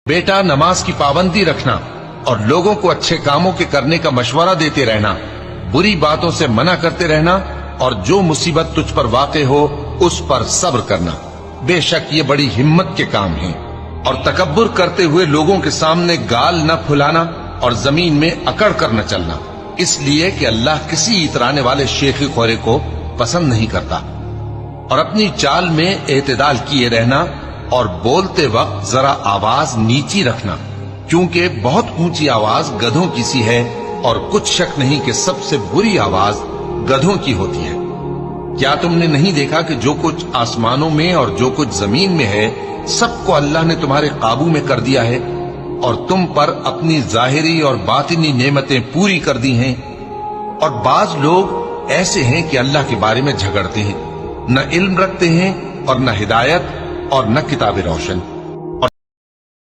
बेटा, नमाज की पाबंदी रखना और लोगों को अच्छे कामों के करने का मशवरा देते रहना, बुरी बातों से मना करते रहना और जो मुसीबत तुझ पर वाक़े हो उस पर सब्र करना। बेशक ये बड़ी हिम्मत के काम हैं। और तकब्बुर करते हुए लोगों के सामने गाल न फुलाना और जमीन में अकड़ कर न चलना, इसलिए कि अल्लाह किसी इतराने वाले शेखी खोरे को पसंद नहीं करता। और अपनी चाल में एतदाल किए रहना और बोलते वक्त जरा आवाज नीची रखना, क्योंकि बहुत ऊंची आवाज गधों की सी है और कुछ शक नहीं कि सबसे बुरी आवाज गधों की होती है। क्या तुमने नहीं देखा कि जो कुछ आसमानों में और जो कुछ जमीन में है सबको अल्लाह ने तुम्हारे काबू में कर दिया है और तुम पर अपनी जाहिरी और बातिनी नेमतें पूरी कर दी हैं। और बाज लोग ऐसे हैं कि अल्लाह के बारे में झगड़ते हैं, न इल्म रखते हैं और न हिदायत और न किताब रोशन।